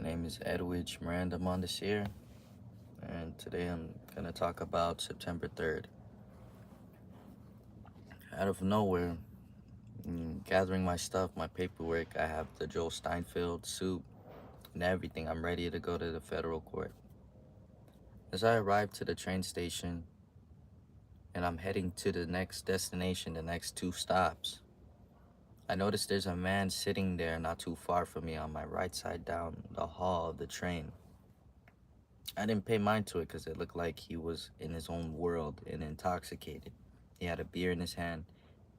name is Edwige Mondesir Sr. And today I'm going to talk about September 3rd. Out of nowhere, gathering my stuff, my paperwork, I have the Joel Steinfeld suit and everything. I'm ready to go to the federal court. As I arrive to the train station and I'm heading to the next destination, the next two stops, I notice there's a man sitting there not too far from me on my right side down the hall of the train. I didn't pay mind to it because it looked like he was in his own world and intoxicated. He had a beer in his hand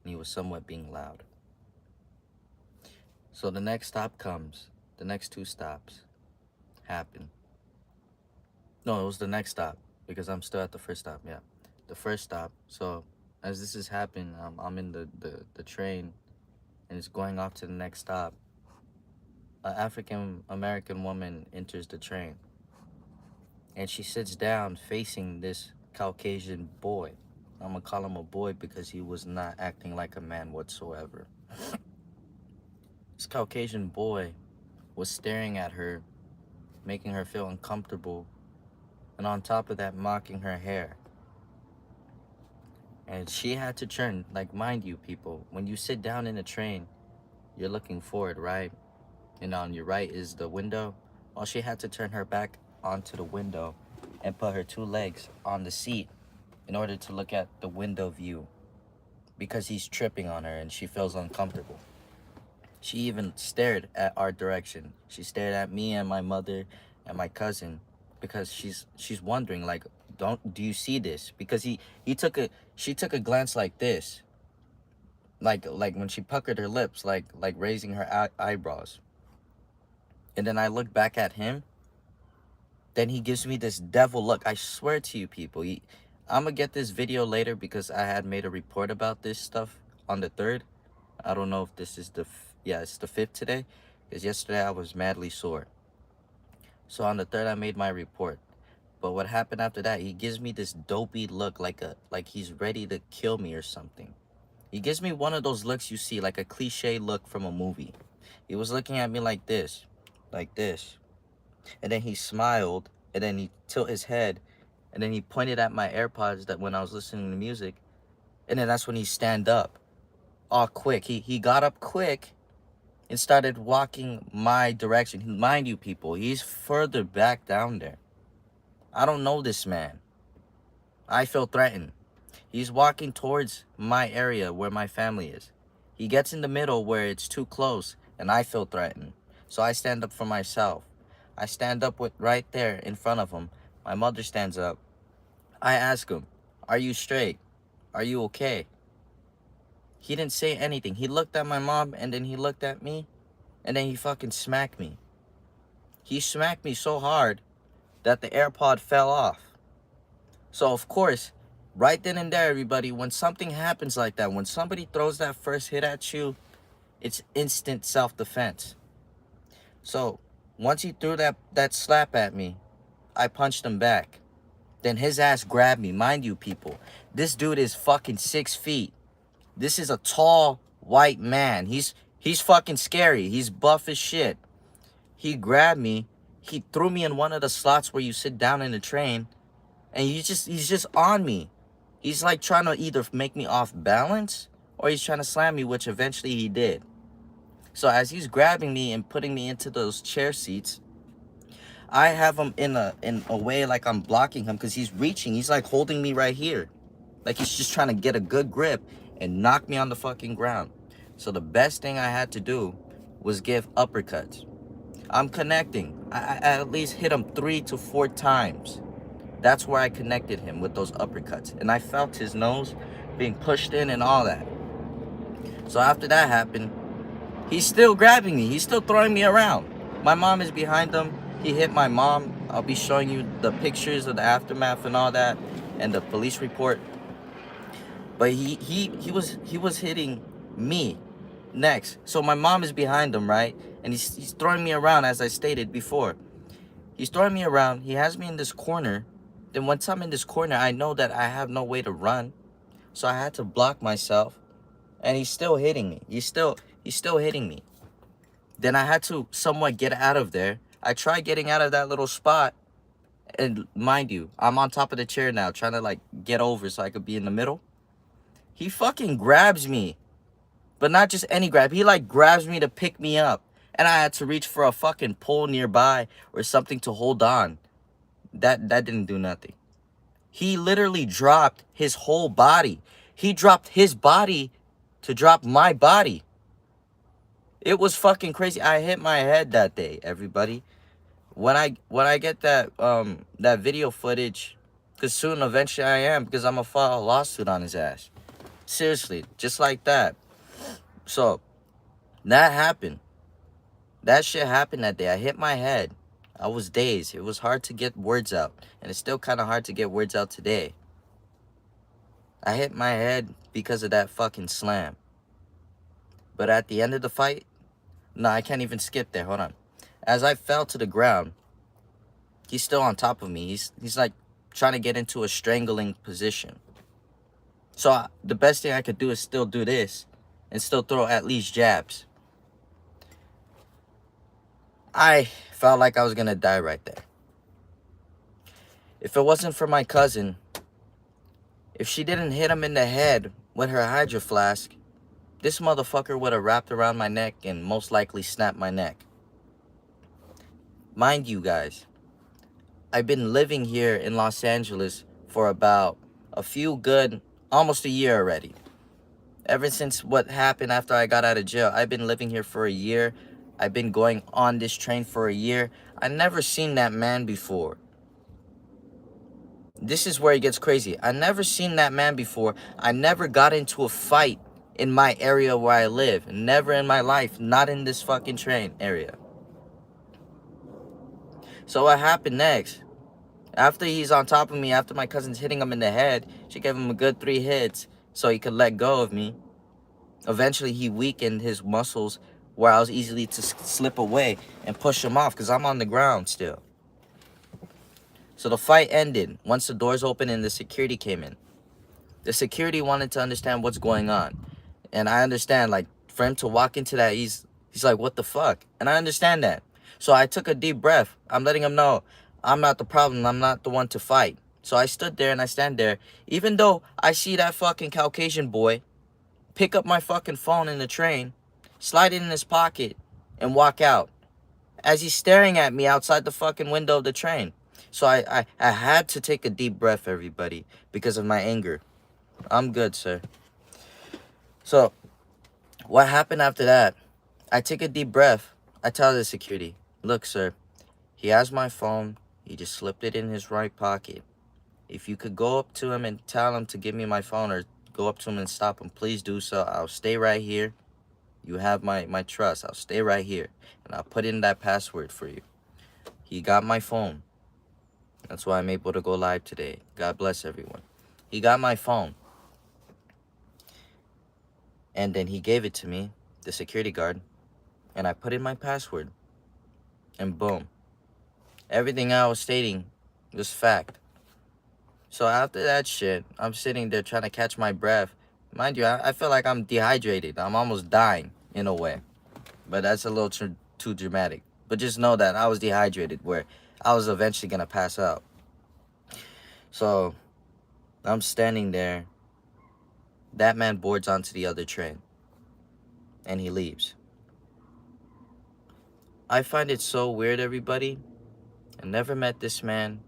and he was somewhat being loud. So the next stop comes. The next two stops happen. No, it was the next stop because I'm still at the first stop. Yeah, the first stop. So as this is happening, I'm in the train and it's going off to the next stop. An African American woman enters the train and she sits down facing this Caucasian boy. I'm gonna call him a boy because he was not acting like a man whatsoever. This Caucasian boy was staring at her, making her feel uncomfortable, and on top of that, mocking her hair. And she had to turn, like, mind you, people, when you sit down in a train, you're looking forward, right? And on your right is the window. Well, she had to turn her back onto the window and put her two legs on the seat in order to look at the window view because he's tripping on her and she feels uncomfortable. She even stared at our direction. She stared at me and my mother and my cousin because she's wondering, like, do you see this? Because she took a glance like this, like when she puckered her lips, like raising her eyebrows. And then I look back at him. Then he gives me this devil look. I swear to you, people. I'm going to get this video later because I had made a report about this stuff on the 3rd. I don't know if this is yeah, it's the 5th today. Because yesterday I was madly sore. So on the 3rd, I made my report. But what happened after that, he gives me this dopey look like he's ready to kill me or something. He gives me one of those looks you see, like a cliche look from a movie. He was looking at me like this. And then he smiled, and then he tilted his head, and then he pointed at my AirPods that when I was listening to music, and then that's when he stand up. All quick. He got up quick and started walking my direction. Mind you, people, he's further back down there. I don't know this man. I feel threatened. He's walking towards my area where my family is. He gets in the middle where it's too close, and I feel threatened. So I stand up for myself. I stand up right there in front of him. My mother stands up. I ask him, "Are you straight? Are you okay?" He didn't say anything. He looked at my mom, and then he looked at me, and then he fucking smacked me. He smacked me so hard that the AirPod fell off. So, of course, right then and there, everybody, when something happens like that, when somebody throws that first hit at you, it's instant self-defense. So, once he threw that slap at me, I punched him back. Then his ass grabbed me. Mind you, people, this dude is fucking 6 feet. This is a tall, white man. He's fucking scary. He's buff as shit. He grabbed me. He threw me in one of the slots where you sit down in the train. And he's just on me. He's like trying to either make me off balance or he's trying to slam me, which eventually he did. So as he's grabbing me and putting me into those chair seats, I have him in a way like I'm blocking him because he's reaching. He's like holding me right here. Like he's just trying to get a good grip and knock me on the fucking ground. So the best thing I had to do was give uppercuts. I'm connecting. I at least hit him 3 to 4 times. That's where I connected him with those uppercuts. And I felt his nose being pushed in and all that. So after that happened, he's still grabbing me. He's still throwing me around. My mom is behind him. He hit my mom. I'll be showing you the pictures of the aftermath and all that and the police report. But he was hitting me next. So my mom is behind him, right? And he's throwing me around, as I stated before. He's throwing me around. He has me in this corner. Then once I'm in this corner, I know that I have no way to run. So I had to block myself. And he's still hitting me. He's still hitting me. Then I had to somewhat get out of there. I try getting out of that little spot. And mind you, I'm on top of the chair now, trying to like get over so I could be in the middle. He fucking grabs me. But not just any grab. He like grabs me to pick me up. And I had to reach for a fucking pole nearby or something to hold on. That didn't do nothing. He literally dropped his whole body. He dropped his body to drop my body. It was fucking crazy. I hit my head that day, everybody. When I get that that video footage, because soon eventually I am, because I'm gonna file a lawsuit on his ass. Seriously, just like that. So that happened. That shit happened that day. I hit my head. I was dazed. It was hard to get words out. And it's still kind of hard to get words out today. I hit my head because of that fucking slam. But at the end of the fight, no, I can't even skip there. Hold on. As I fell to the ground, he's still on top of me. He's like trying to get into a strangling position. So the best thing I could do is still do this and still throw at least jabs. I felt like I was going to die right there. If it wasn't for my cousin, if she didn't hit him in the head with her hydro flask, this motherfucker would have wrapped around my neck and most likely snapped my neck. Mind you guys, I've been living here in Los Angeles for about almost a year already. Ever since what happened after I got out of jail, I've been living here for a year. I've been going on this train for a year. I never seen that man before. This is where it gets crazy. I never seen that man before. I never got into a fight in my area where I live. Never in my life. Not in this fucking train area. So what happened next? After he's on top of me, after my cousin's hitting him in the head, she gave him a good 3 hits so he could let go of me. Eventually, he weakened his muscles where I was easily to slip away and push him off because I'm on the ground still. So the fight ended once the doors opened and the security came in. The security wanted to understand what's going on. And I understand, like, for him to walk into that, he's like, what the fuck? And I understand that. So I took a deep breath. I'm letting him know I'm not the problem. I'm not the one to fight. So I stood there and I stand there. Even though I see that fucking Caucasian boy pick up my fucking phone in the train, slide it in his pocket, and walk out. As he's staring at me outside the fucking window of the train. So I had to take a deep breath, everybody, because of my anger. I'm good, sir. So, what happened after that? I take a deep breath. I tell the security, look, sir, he has my phone. He just slipped it in his right pocket. If you could go up to him and tell him to give me my phone or go up to him and stop him, please do so. I'll stay right here. You have my trust. I'll stay right here. And I'll put in that password for you. He got my phone. That's why I'm able to go live today. God bless everyone. He got my phone. And then he gave it to me, the security guard. And I put in my password. And boom. Everything I was stating was fact. So after that shit, I'm sitting there trying to catch my breath. Mind you, I feel like I'm dehydrated. I'm almost dying in a way. But that's a little too dramatic. But just know that I was dehydrated where I was eventually going to pass out. So I'm standing there. That man boards onto the other train. And he leaves. I find it so weird, everybody. I never met this man.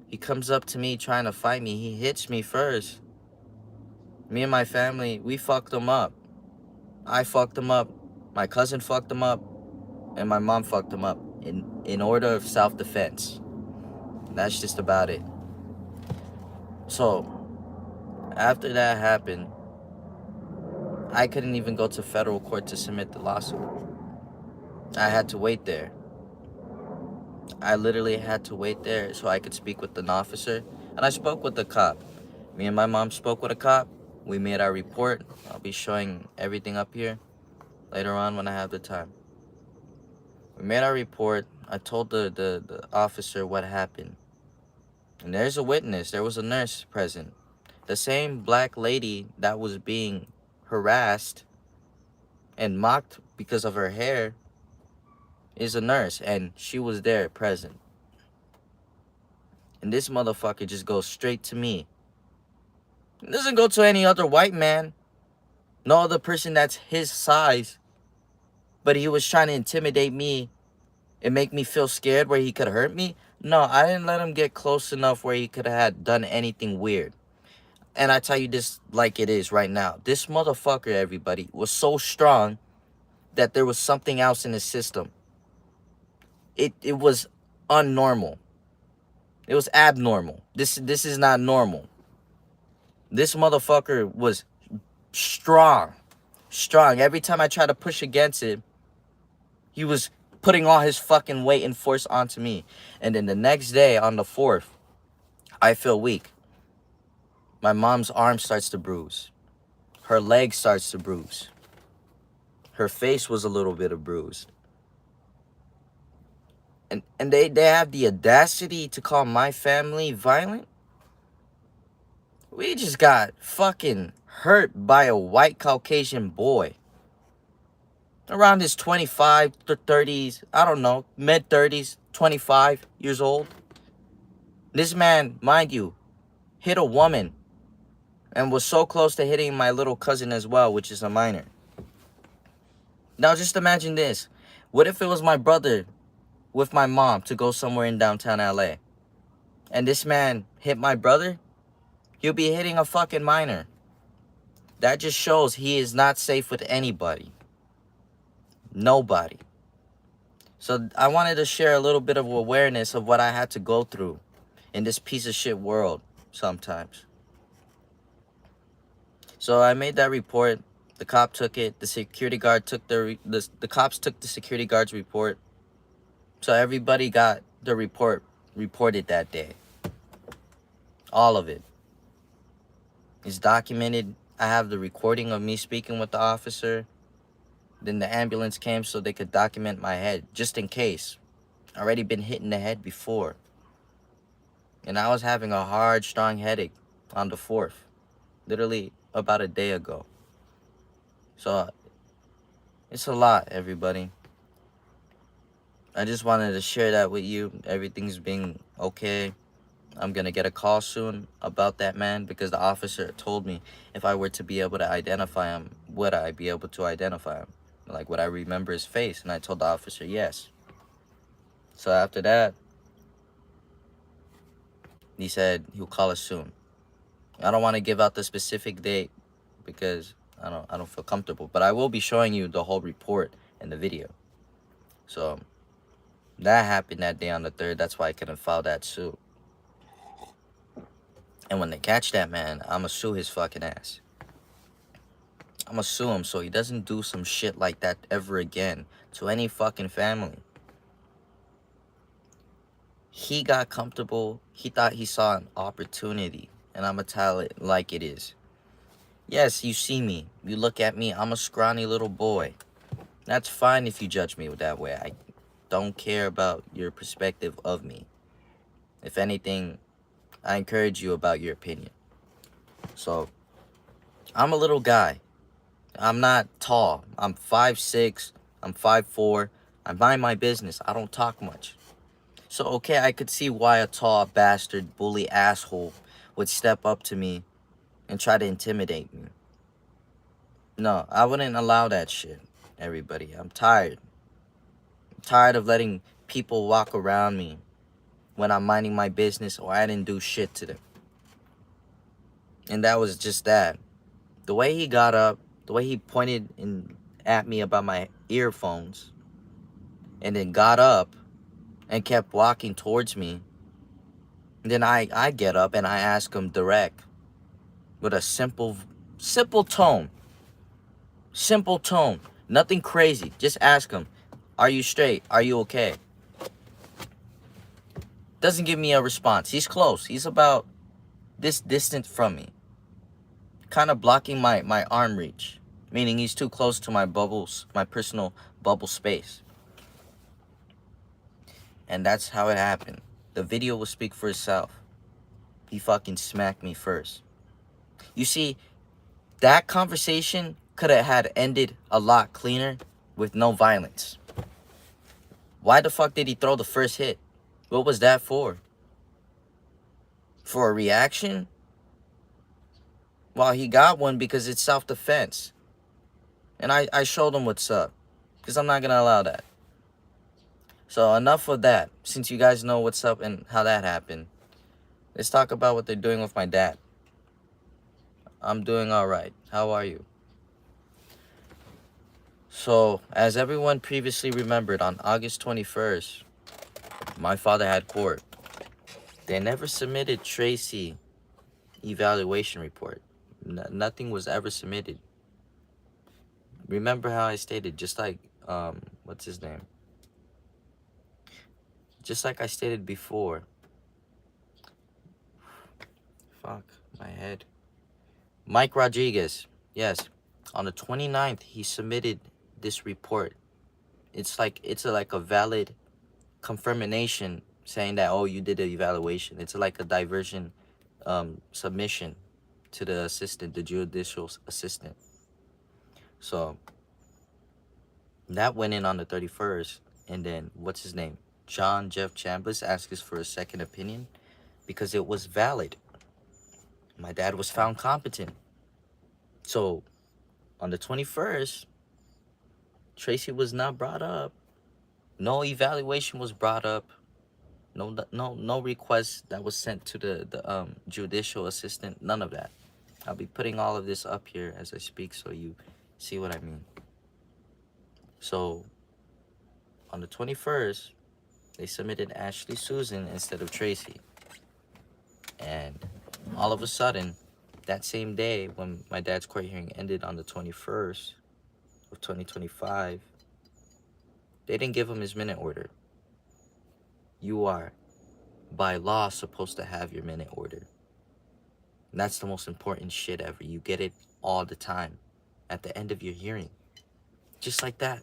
He comes up to me trying to fight me. He hits me first. Me and my family, we fucked him up. I fucked him up. My cousin fucked him up. And my mom fucked him up in order of self-defense. That's just about it. So, after that happened, I couldn't even go to federal court to submit the lawsuit. I had to wait there. I literally had to wait there so I could speak with an officer. And I spoke with the cop. Me and my mom spoke with a cop. We made our report. I'll be showing everything up here later on when I have the time. We made our report. I told the officer what happened. And there's a witness. There was a nurse present. The same black lady that was being harassed and mocked because of her hair is a nurse, and she was there present. And this motherfucker just goes straight to me. It doesn't go to any other white man, no other person that's his size. But he was trying to intimidate me and make me feel scared where he could hurt me. No, I didn't let him get close enough where he could have had done anything weird. And I tell you this like it is right now. This motherfucker, everybody, was so strong that there was something else in his system. It was unnormal. It was abnormal. This is not normal. This motherfucker was strong. Strong. Every time I tried to push against it, he was putting all his fucking weight and force onto me. And then the next day, on the 4th, I feel weak. My mom's arm starts to bruise. Her leg starts to bruise. Her face was a little bit of bruised. And they have the audacity to call my family violent? We just got fucking hurt by a white Caucasian boy. Around his 25 to 30s, I don't know, mid-30s, 25 years old. This man, mind you, hit a woman and was so close to hitting my little cousin as well, which is a minor. Now just imagine this. What if it was my brother with my mom to go somewhere in downtown LA, and this man hit my brother? He'll be hitting a fucking minor. That just shows he is not safe with anybody. Nobody. So I wanted to share a little bit of awareness of what I had to go through in this piece of shit world sometimes. So I made that report. The cop took it. The security guard took the cops took the security guard's report. So everybody got the report reported that day. All of it is documented. I have the recording of me speaking with the officer. Then the ambulance came so they could document my head, just in case. I already been hit in the head before. And I was having a hard, strong headache on the 4th. Literally about a day ago. So, it's a lot, everybody. I just wanted to share that with you. Everything's being okay. I'm going to get a call soon about that man, because the officer told me if I were to be able to identify him, would I be able to identify him? Like, would I remember his face? And I told the officer yes. So after that, he said he'll call us soon. I don't want to give out the specific date because I don't feel comfortable, but I will be showing you the whole report in the video. So that happened that day on the 3rd. That's why I couldn't file that suit. And when they catch that man, I'ma sue his fucking ass. I'ma sue him so he doesn't do some shit like that ever again to any fucking family. He got comfortable. He thought he saw an opportunity. And I'ma tell it like it is. Yes, you see me. You look at me. I'm a scrawny little boy. That's fine if you judge me that way. I don't care about your perspective of me. If anything, I encourage you about your opinion. So, I'm a little guy. I'm not tall. I'm 5'6". I'm 5'4". I mind my business. I don't talk much. So, okay, I could see why a tall bastard, bully asshole would step up to me and try to intimidate me. No, I wouldn't allow that shit, everybody. I'm tired. I'm tired of letting people walk around me when I'm minding my business or I didn't do shit to them. And that was just that. The way he got up, the way he pointed at me about my earphones, and then got up and kept walking towards me. And then I get up and I ask him direct, with a simple tone. Simple tone. Nothing crazy. Just ask him, are you straight? Are you okay? Doesn't give me a response. He's close. He's about this distant from me. Kind of blocking my arm reach. Meaning he's too close to my bubbles, my personal bubble space. And that's how it happened. The video will speak for itself. He fucking smacked me first. You see, that conversation could have had ended a lot cleaner with no violence. Why the fuck did he throw the first hit? What was that for? For a reaction? Well, he got one because it's self-defense. And I showed him what's up. Because I'm not going to allow that. So enough of that. Since you guys know what's up and how that happened, let's talk about what they're doing with my dad. I'm doing all right. How are you? So, as everyone previously remembered, on August 21st, my father had court. They never submitted Tracy evaluation report. Nothing was ever submitted. Remember how I stated, just like, what's his name? Just like I stated before. Fuck, my head. Mike Rodriguez, yes. On the 29th, he submitted this report. It's like a valid confirmation saying that, oh, you did the evaluation. It's like a diversion submission to the assistant, the judicial assistant. So that went in on the 31st, and then what's his name? John Jeff Chambliss asked us for a second opinion because it was valid. My dad was found competent. So on the 21st, Tracy was not brought up. No evaluation was brought up. No request that was sent to the judicial assistant. None of that. I'll be putting all of this up here as I speak so you see what I mean. So on the 21st, they submitted Ashley Susan instead of Tracy. And all of a sudden, that same day when my dad's court hearing ended on the 21st of 2025, they didn't give him his minute order. You are, by law, supposed to have your minute order. And that's the most important shit ever. You get it all the time at the end of your hearing. Just like that.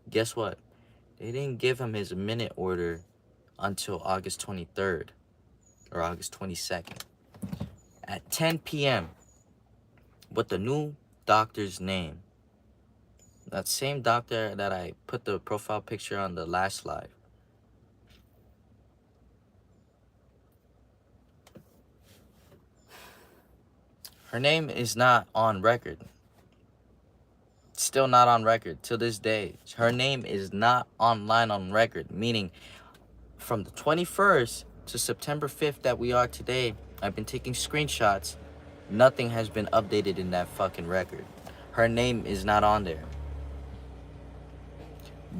Guess what? They didn't give him his minute order until August 23rd or August 22nd. At 10 p.m. with the new doctor's name. That same doctor that I put the profile picture on the last live. Her name is not on record. Still not on record till this day. Her name is not online on record, meaning from the 21st to September 5th that we are today, I've been taking screenshots. Nothing has been updated in that fucking record. Her name is not on there.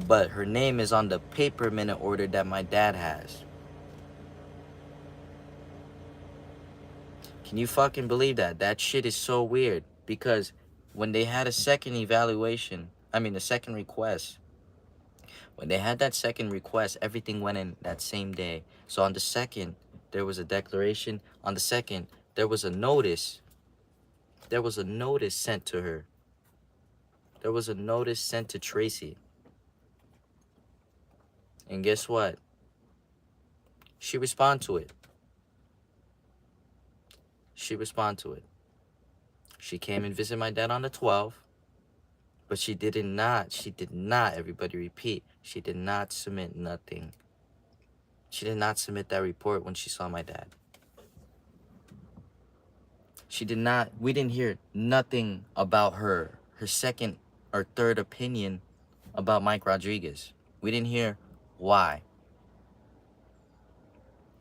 But her name is on the paper minute order that my dad has. Can you fucking believe that? That shit is so weird. Because when they had a second evaluation, a second request. When they had that second request, everything went in that same day. So on the 2nd, there was a declaration. On the 2nd, there was a notice. There was a notice sent to her. There was a notice sent to Tracy. And guess what? She responded to it. She came and visited my dad on the 12th. But she did not, everybody repeat, she did not submit nothing. She did not submit that report when she saw my dad. We didn't hear nothing about her second or third opinion about Mike Rodriguez. We didn't hear why.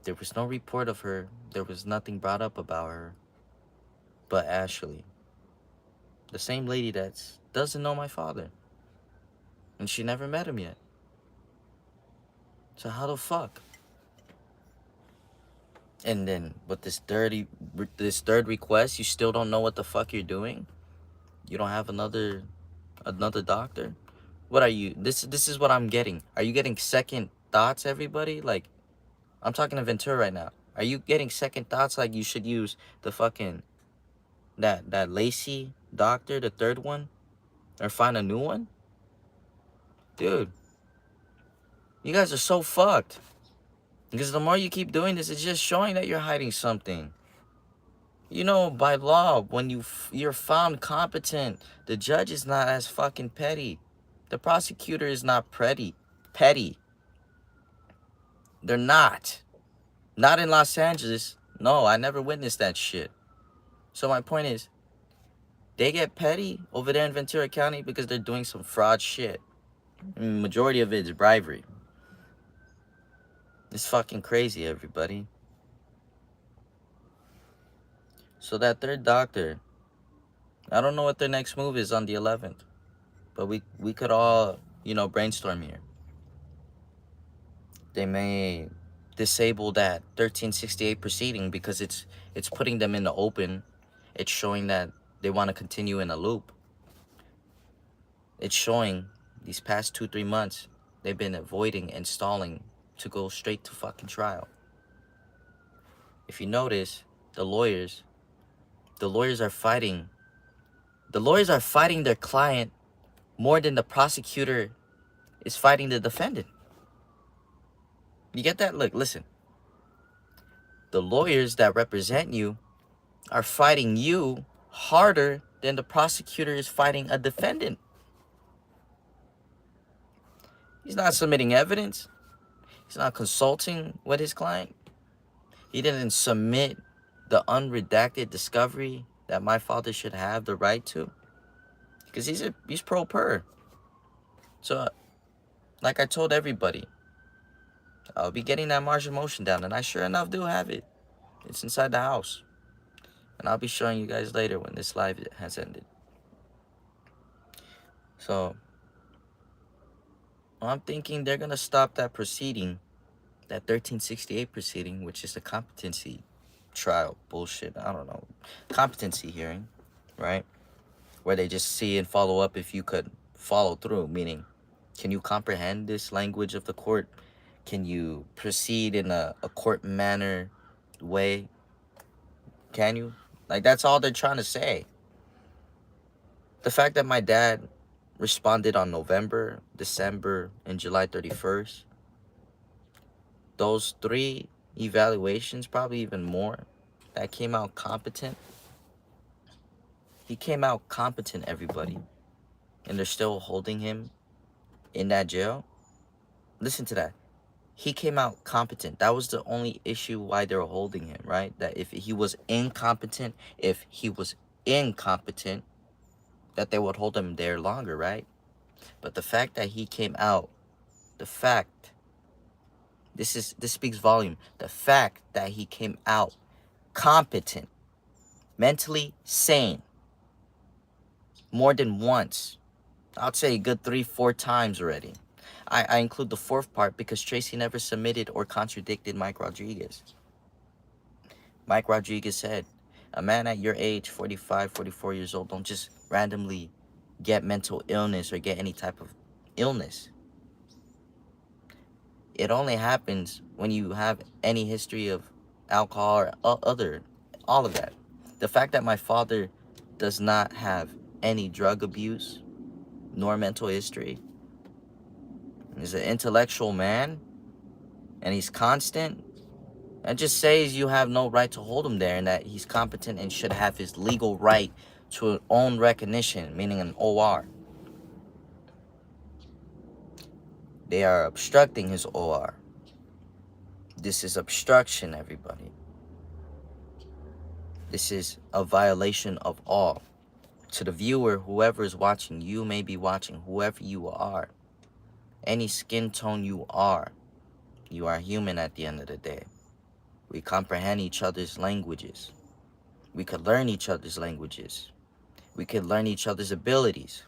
There was no report of her. There was nothing brought up about her. But Ashley, the same lady that doesn't know my father. And she never met him yet. So how the fuck? And then with this third request, you still don't know what the fuck you're doing? You don't have another doctor? What are you? This is what I'm getting. Are you getting second thoughts, everybody? Like, I'm talking to Ventura right now. Are you getting second thoughts like you should use the fucking that Lacey doctor, the third one? Or find a new one? Dude, you guys are so fucked. Because the more you keep doing this, it's just showing that you're hiding something. You know, by law, when you're found competent, the judge is not as fucking petty. The prosecutor is not petty. They're not. Not in Los Angeles. No, I never witnessed that shit. So my point is, they get petty over there in Ventura County because they're doing some fraud shit. I mean, majority of it is bribery. It's fucking crazy, everybody. So that third doctor, I don't know what their next move is on the 11th, but we could all, brainstorm here. They may disable that 1368 proceeding because it's putting them in the open. It's showing that they want to continue in a loop. It's showing these past 2-3 months they've been avoiding and stalling to go straight to fucking trial. If you notice, the lawyers are fighting. The lawyers are fighting their client more than the prosecutor is fighting the defendant. You get that? Look, listen. The lawyers that represent you are fighting you harder than the prosecutor is fighting a defendant. He's not submitting evidence. He's not consulting with his client. He didn't submit the unredacted discovery that my father should have the right to. Because he's pro per. So, like I told everybody, I'll be getting that martial motion down. And I sure enough do have it. It's inside the house. And I'll be showing you guys later when this live has ended. So, I'm thinking they're going to stop that proceeding, that 1368 proceeding, which is a competency trial bullshit. I don't know. Competency hearing, right? Where they just see and follow up if you could follow through, meaning, can you comprehend this language of the court? Can you proceed in a court manner way? Can you? Like, that's all they're trying to say. The fact that my dad responded on November, December, and July 31st, those 3 evaluations, probably even more, that came out competent. He came out competent, everybody. And they're still holding him in that jail. Listen to that. He came out competent. That was the only issue why they were holding him, right? That if he was incompetent, that they would hold him there longer, right? But the fact that he came out, this speaks volume. The fact that he came out competent, mentally sane, more than once. I'd say a good 3-4 times already. I include the 4th part because Tracy never submitted or contradicted Mike Rodriguez. Mike Rodriguez said, a man at your age, 45, 44 years old, don't just randomly get mental illness or get any type of illness. It only happens when you have any history of alcohol or all of that. The fact that my father does not have any drug abuse nor mental history, he's an intellectual man, and he's constant, that just says you have no right to hold him there, and that he's competent and should have his legal right to an own recognition, meaning an OR. They are obstructing his OR. This is obstruction, everybody. This is a violation of all. To the viewer, whoever is watching, you may be watching, whoever you are, any skin tone you are human at the end of the day. We comprehend each other's languages. We could learn each other's languages. We could learn each other's abilities.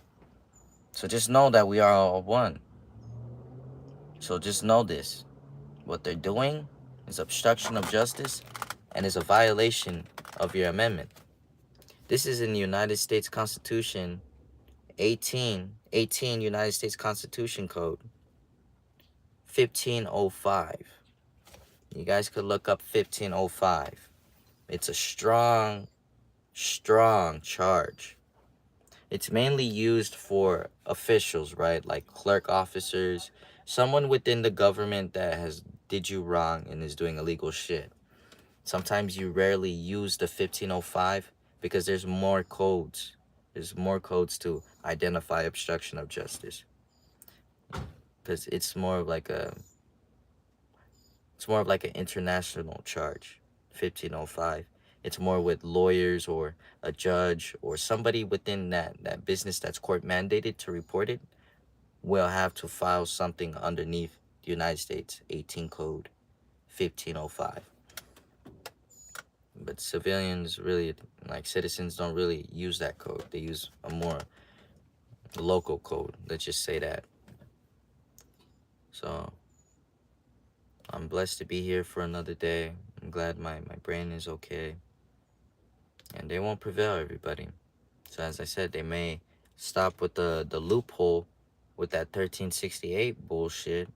So just know that we are all one. So just know this. What they're doing is obstruction of justice and is a violation of your amendment. This is in the United States Constitution, 18 United States Constitution Code, 1505. You guys could look up 1505. It's a strong charge. It's mainly used for officials, right? Like clerk officers, someone within the government that has did you wrong and is doing illegal shit. Sometimes you rarely use the 1505 because there's more codes. There's more codes to identify obstruction of justice. Because it's more of like It's more of like an international charge, 1505. It's more with lawyers or a judge or somebody within that business that's court mandated to report it will have to file something underneath the United States 18 code 1505. But civilians really, like citizens, don't really use that code. They use a more local code. Let's just say that. So I'm blessed to be here for another day. I'm glad my brain is okay. And they won't prevail, everybody. So as I said, they may stop with the loophole with that 1368 bullshit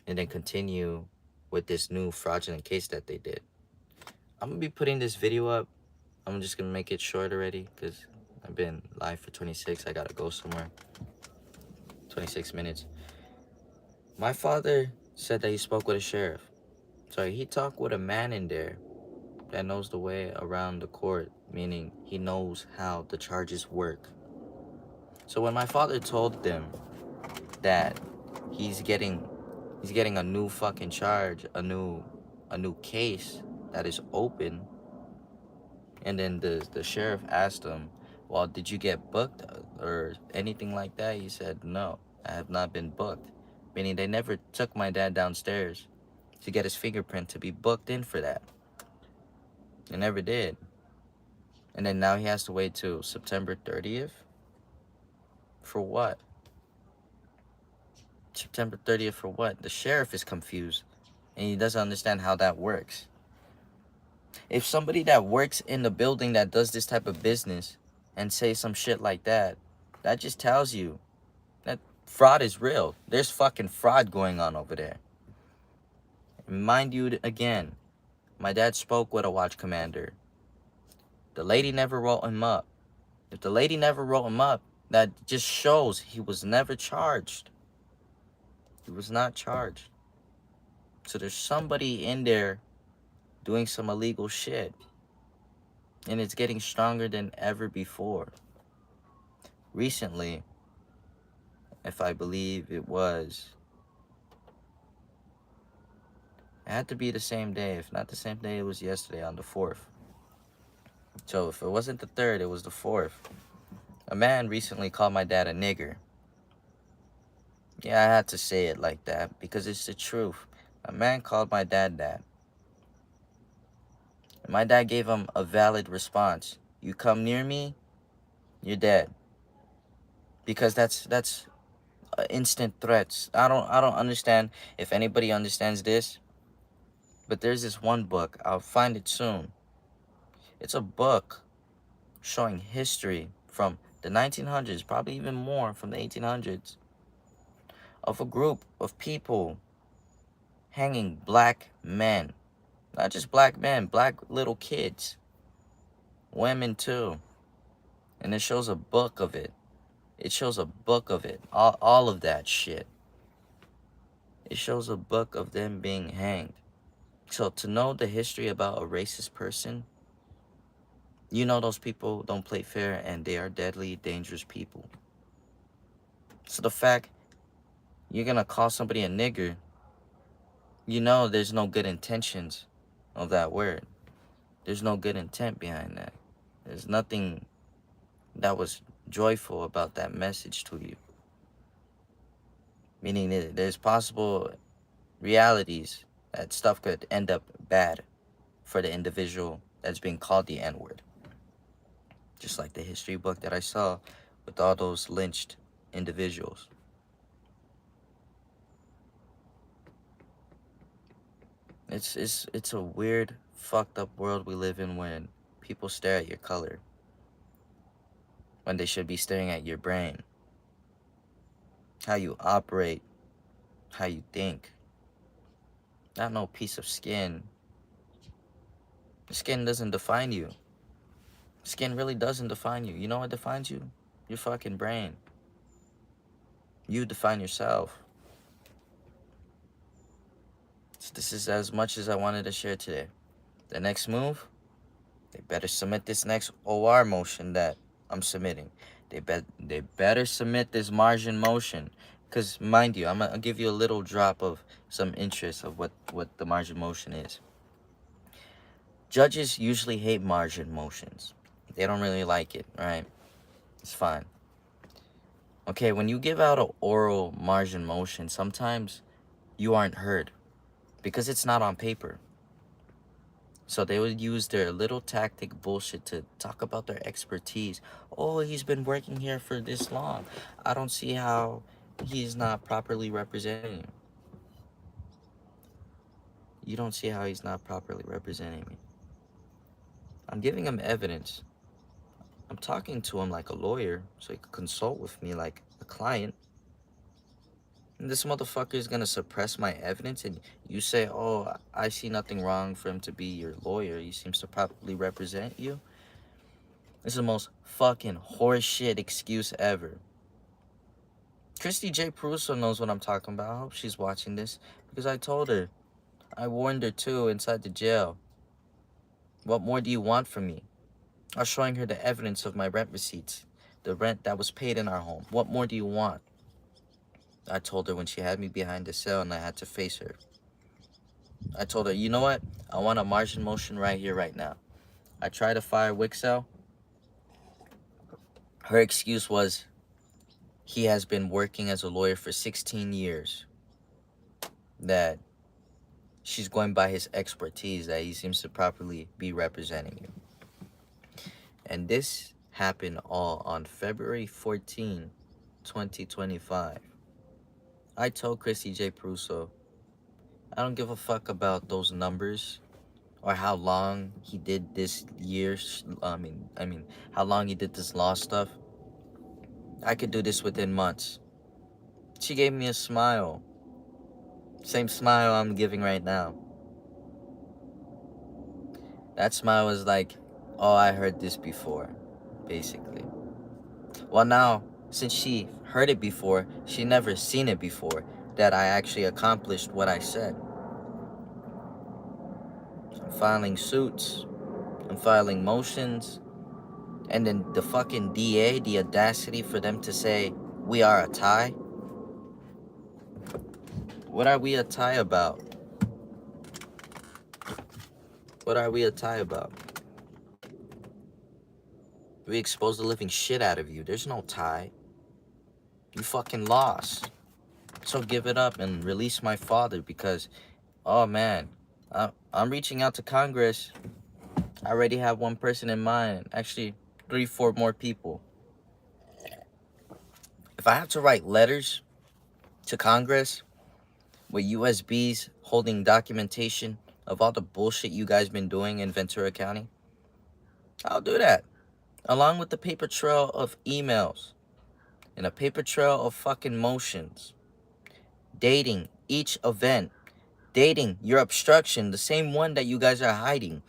and then continue with this new fraudulent case that they did. I'm gonna be putting this video up. I'm just gonna make it short already because I've been live for 26. I gotta go somewhere. 26 minutes. My father said that he spoke with a sheriff. So he talked with a man in there that knows the way around the court, meaning he knows how the charges work. So when my father told them that he's getting a new fucking charge, a new case that is open, and then the sheriff asked him, well, did you get booked or anything like that? He said, no, I have not been booked, meaning they never took my dad downstairs to get his fingerprint to be booked in for that. They never did. And then now he has to wait till September 30th for what? September 30th for what? The sheriff is confused and he doesn't understand how that works. If somebody that works in the building that does this type of business and say some shit like that, that just tells you that fraud is real. There's fucking fraud going on over there. And mind you, again, my dad spoke with a watch commander. The lady never wrote him up. If the lady never wrote him up, that just shows he was never charged. He was not charged. So there's somebody in there doing some illegal shit. And it's getting stronger than ever before. Recently, if I believe it had to be the same day. If not the same day, it was yesterday on the 4th. So if it wasn't the 3rd, it was the 4th. A man recently called my dad a nigger. Yeah, I had to say it like that because it's the truth. A man called my dad that. And my dad gave him a valid response. You come near me, you're dead. Because that's instant threats. I don't understand if anybody understands this. But there's this one book. I'll find it soon. It's a book showing history from the 1900s, probably even more from the 1800s, of a group of people hanging black men. Not just black men, black little kids. Women too. And it shows a book of it. It shows a book of it. All of that shit. It shows a book of them being hanged. So to know the history about a racist person, you know those people don't play fair and they are deadly, dangerous people. So the fact you're gonna call somebody a nigger, you know there's no good intentions of that word. There's no good intent behind that. There's nothing that was joyful about that message to you. Meaning that there's possible realities that stuff could end up bad for the individual that's being called the N-word. Just like the history book that I saw with all those lynched individuals. It's a weird, fucked up world we live in when people stare at your color when they should be staring at your brain, how you operate, how you think. Not no piece of skin. The skin doesn't define you. Skin really doesn't define you. You know what defines you? Your fucking brain. You define yourself. So this is as much as I wanted to share today. The next move, they better submit this next OR motion that I'm submitting. They better submit this margin motion Because, mind you, I'll give you a little drop of some interest of what the margin motion is. Judges usually hate margin motions. They don't really like it, right? It's fine. Okay, when you give out an oral margin motion, sometimes you aren't heard because it's not on paper. So they would use their little tactic bullshit to talk about their expertise. Oh, he's been working here for this long. I don't see how he's not properly representing you. You don't see how he's not properly representing me. I'm giving him evidence. I'm talking to him like a lawyer so he could consult with me like a client. And this motherfucker is gonna suppress my evidence, and you say, oh, I see nothing wrong for him to be your lawyer. He seems to properly represent you. This is the most fucking horseshit excuse ever. Christy J. Peruso knows what I'm talking about. I hope she's watching this because I told her. I warned her too inside the jail. What more do you want from me? I was showing her the evidence of my rent receipts, the rent that was paid in our home. What more do you want? I told her when she had me behind the cell and I had to face her. I told her, you know what? I want a margin motion right here, right now. I tried to fire Wixell. Her excuse was he has been working as a lawyer for 16 years. That she's going by his expertise, that he seems to properly be representing you. And this happened all on February 14, 2025. I told Christy J. Peruso, I don't give a fuck about those numbers or how long he did this years. I mean, how long he did this law stuff. I could do this within months. She gave me a smile. Same smile I'm giving right now. That smile was like, oh, I heard this before, basically. Well, now, since she heard it before, she never seen it before, that I actually accomplished what I said. I'm filing suits, I'm filing motions, and then the fucking DA, the audacity for them to say, we are a tie? What are we a tie about? What are we a tie about? We exposed the living shit out of you. There's no tie. You fucking lost. So give it up and release my father because, oh man, I'm reaching out to Congress. I already have one person in mind. Actually, 3-4 more people. If I have to write letters to Congress with USBs holding documentation of all the bullshit you guys been doing in Ventura County, I'll do that. Along with the paper trail of emails and a paper trail of fucking motions. Dating each event. Dating your obstruction, the same one that you guys are hiding.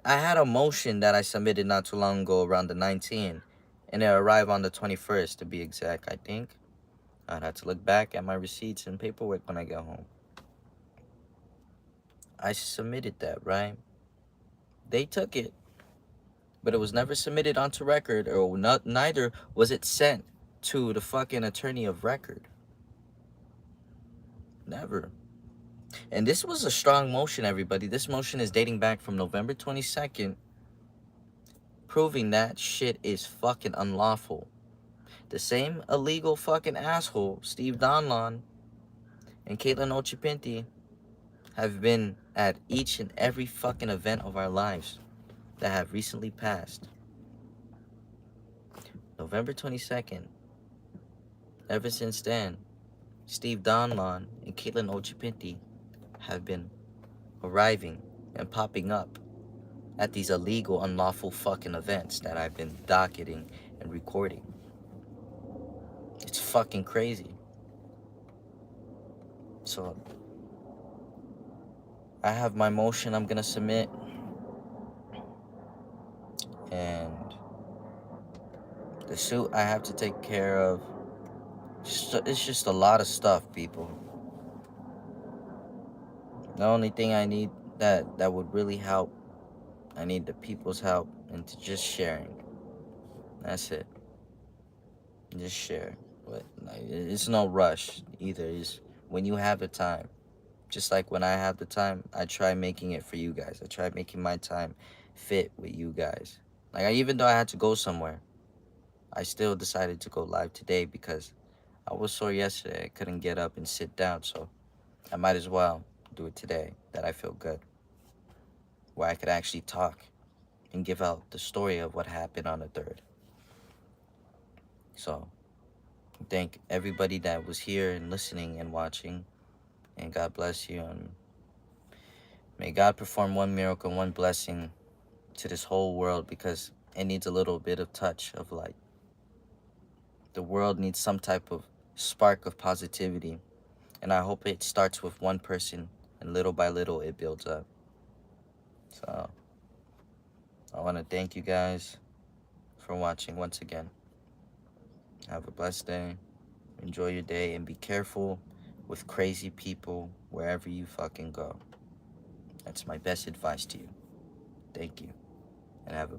I had a motion that I submitted not too long ago around the 19th, and it arrived on the 21st to be exact, I think. I'd have to look back at my receipts and paperwork when I get home. I submitted that, right? They took it, but it was never submitted onto record, or neither was it sent to the fucking attorney of record. Never. And this was a strong motion, everybody. This motion is dating back from November 22nd, proving that shit is fucking unlawful. The same illegal fucking asshole, Steve Donlon and Caitlin Ochipinti, have been at each and every fucking event of our lives that have recently passed. November 22nd. Ever since then, Steve Donlon and Caitlin Ochipinti have been arriving and popping up at these illegal, unlawful fucking events that I've been docketing and recording. It's fucking crazy. So, I have my motion I'm gonna submit. And the suit I have to take care of. It's just a lot of stuff, people. The only thing I need that would really help, I need the people's help and to just sharing. That's it. Just share. But like, it's no rush either. It's when you have the time. Just like when I have the time, I try making it for you guys. I try making my time fit with you guys. Like, even though I had to go somewhere, I still decided to go live today because I was sore yesterday. I couldn't get up and sit down, so I might as well do it today that I feel good, where I could actually talk and give out the story of what happened on the 3rd. So, thank everybody that was here and listening and watching, and God bless you, and may God perform one miracle, one blessing to this whole world, because it needs a little bit of touch of light. The world needs some type of spark of positivity, and I hope it starts with one person, and little by little it builds up. So I want to thank you guys for watching once again. Have a blessed day. Enjoy your day, and be careful with crazy people wherever you fucking go. That's my best advice to you. Thank you, and have a